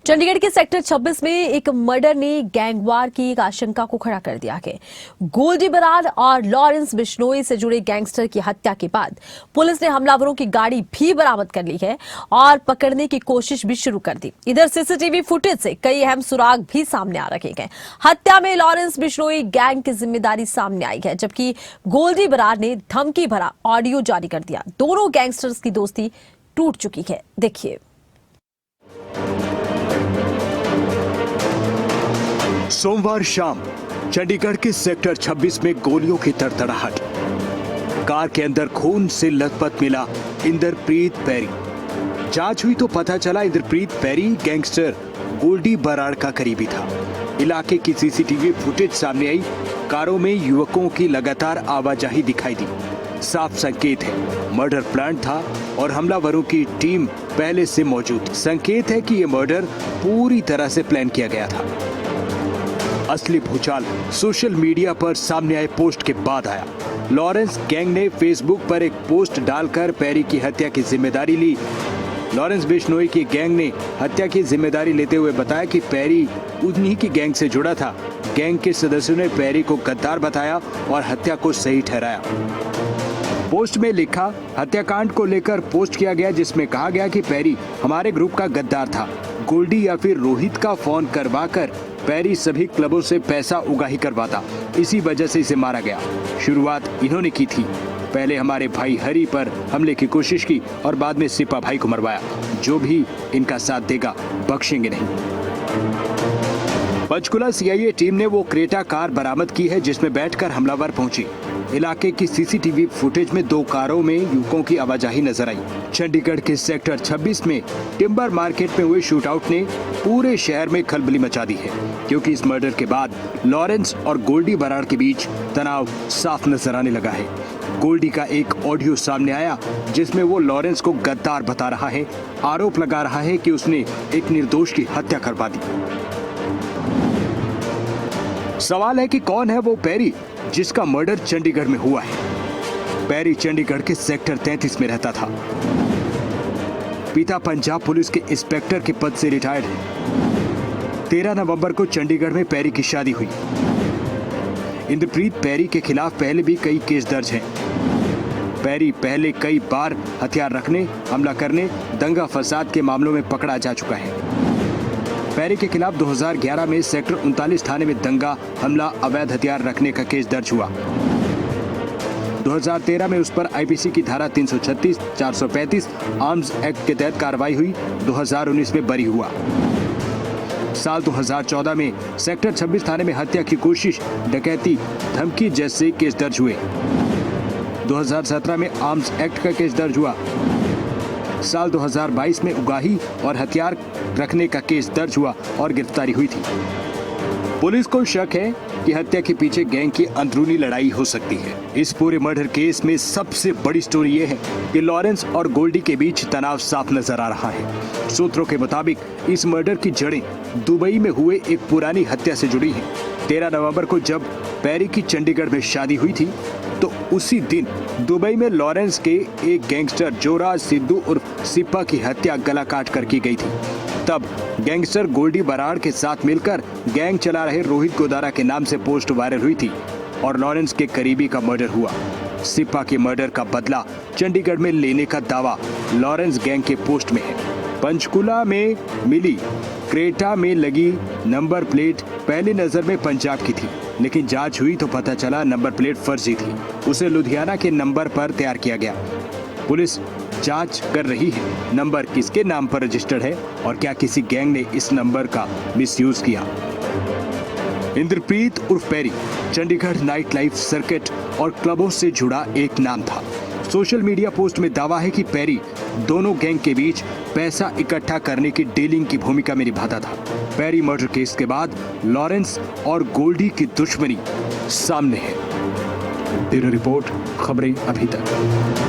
चंडीगढ़ के सेक्टर 26 में एक मर्डर ने गैंगवार की एक आशंका को खड़ा कर दिया है। गोल्डी बरार और लॉरेंस बिश्नोई से जुड़े गैंगस्टर की हत्या के बाद पुलिस ने हमलावरों की गाड़ी भी बरामद कर ली है और पकड़ने की कोशिश भी शुरू कर दी। इधर सीसीटीवी फुटेज से कई अहम सुराग भी सामने आ रखे हैं। हत्या में लॉरेंस बिश्नोई गैंग की जिम्मेदारी सामने आई है, जबकि गोल्डी बरार ने धमकी भरा ऑडियो जारी कर दिया। दोनों गैंगस्टर्स की दोस्ती टूट चुकी है। देखिए। सोमवार शाम चंडीगढ़ के सेक्टर 26 में गोलियों की तड़तड़ाहट। कार के अंदर खून से लथपथ मिला इंद्रप्रीत पैरी। जांच हुई तो पता चला इंद्रप्रीत पैरी गैंगस्टर गोल्डी बराड़ का करीबी था। इलाके की सीसीटीवी फुटेज सामने आई। कारों में युवकों की लगातार आवाजाही दिखाई दी। साफ संकेत है मर्डर प्लान था और हमलावरों की टीम पहले से मौजूद थी। संकेत है कि यह मर्डर पूरी तरह से प्लान किया गया था। असली भूचाल सोशल मीडिया पर सामने आए पोस्ट के बाद आया। लॉरेंस गैंग ने फेसबुक पर एक पोस्ट डालकर पैरी की हत्या की जिम्मेदारी ली। लॉरेंस बिश्नोई की गैंग ने हत्या की जिम्मेदारी लेते हुए बताया कि पैरी उन्हीं की गैंग से जुड़ा था। गैंग के सदस्यों ने पैरी को गद्दार बताया और हत्या को सही ठहराया। पोस्ट में लिखा हत्याकांड को लेकर पोस्ट किया गया, जिसमें कहा गया कि पैरी हमारे ग्रुप का गद्दार था। गोल्डी या फिर रोहित का फोन करवाकर पैरी सभी क्लबों से पैसा उगाही करवाता, इसी वजह से इसे मारा गया। शुरुआत इन्होंने की थी। पहले हमारे भाई हरी पर हमले की कोशिश की और बाद में सिपा भाई को मरवाया। जो भी इनका साथ देगा बख्शेंगे नहीं। पंचकुला सीआईए टीम ने वो क्रेटा कार बरामद की है जिसमें बैठकर हमलावर पहुंची। इलाके की सीसीटीवी फुटेज में दो कारों में युवकों की आवाजाही नजर आई। चंडीगढ़ के सेक्टर 26 में टिम्बर मार्केट में हुए शूटआउट ने पूरे शहर में खलबली मचा दी है, क्योंकि इस मर्डर के बाद लॉरेंस और गोल्डी बराड़ के बीच तनाव साफ नजर आने लगा है। गोल्डी का एक ऑडियो सामने आया जिसमें वो लॉरेंस को गद्दार बता रहा है, आरोप लगा रहा है कि उसने एक निर्दोष की हत्या करवा दी। सवाल है कि कौन है वो पैरी जिसका मर्डर चंडीगढ़ में हुआ है। पैरी चंडीगढ़ के सेक्टर 33 में रहता था। पिता पंजाब पुलिस के इंस्पेक्टर के पद से रिटायर्ड है। 13 नवंबर को चंडीगढ़ में पैरी की शादी हुई। इंद्रप्रीत पैरी के खिलाफ पहले भी कई केस दर्ज हैं। पैरी पहले कई बार हथियार रखने, हमला करने, दंगा फसाद के मामलों में पकड़ा जा चुका है। पैरी के खिलाफ 2011 में सेक्टर 39 थाने में दंगा, हमला, अवैध हथियार रखने का केस दर्ज हुआ। 2013 में उस पर आईपीसी की धारा 336, 435 आर्म्स एक्ट के तहत कार्रवाई हुई। 2019 में बरी हुआ। साल 2014 में सेक्टर 26 थाने में हत्या की कोशिश, डकैती, धमकी जैसे केस दर्ज हुए। 2017 में आर्म्स एक्ट का केस दर्ज हुआ। साल 2022 में उगाही और हथियार रखने का केस दर्ज हुआ और गिरफ्तारी हुई थी। पुलिस को शक है कि हत्या के पीछे गैंग की अंदरूनी लड़ाई हो सकती है। इस पूरे मर्डर केस में सबसे बड़ी स्टोरी ये है कि लॉरेंस और गोल्डी के बीच तनाव साफ नजर आ रहा है। सूत्रों के मुताबिक इस मर्डर की जड़ें दुबई में हुए एक पुरानी हत्या से जुड़ी हैं। 13 नवंबर को जब पैरी की चंडीगढ़ में शादी हुई थी तो उसी दिन दुबई में लॉरेंस के एक गैंगस्टर जोराज सिद्धू उर्फ सिपा की हत्या गला काट कर की गई थी। तब गैंगस्टर गोल्डी बराड़ के साथ मिलकर गैंग चला रहे रोहित गोदारा के नाम से पोस्ट वायरल हुई थी और लॉरेंस के करीबी का मर्डर हुआ। सिपा के मर्डर का बदला चंडीगढ़ में लेने का दावा लॉरेंस गैंग के पोस्ट में है। पंचकुला में मिली क्रेटा में लगी नंबर प्लेट पहली नजर में पंजाब की थी, लेकिन जांच हुई तो पता चला नंबर प्लेट फर्जी थी। उसे लुधियाना के नंबर पर तैयार किया गया। पुलिस जांच कर रही है नंबर किसके नाम पर रजिस्टर्ड है और क्या किसी गैंग ने इस नंबर का मिसयूज किया। इंद्रप्रीत उर्फ पैरी चंडीगढ़ नाइट लाइफ सर्किट और क्लबों से जुड़ा एक नाम था। सोशल मीडिया पोस्ट में दावा है कि पैरी दोनों गैंग के बीच पैसा इकट्ठा करने की डीलिंग की भूमिका में निभाता था। पैरी मर्डर केस के बाद लॉरेंस और गोल्डी की दुश्मनी सामने है। ब्यूरो रिपोर्ट, खबरें अभी तक।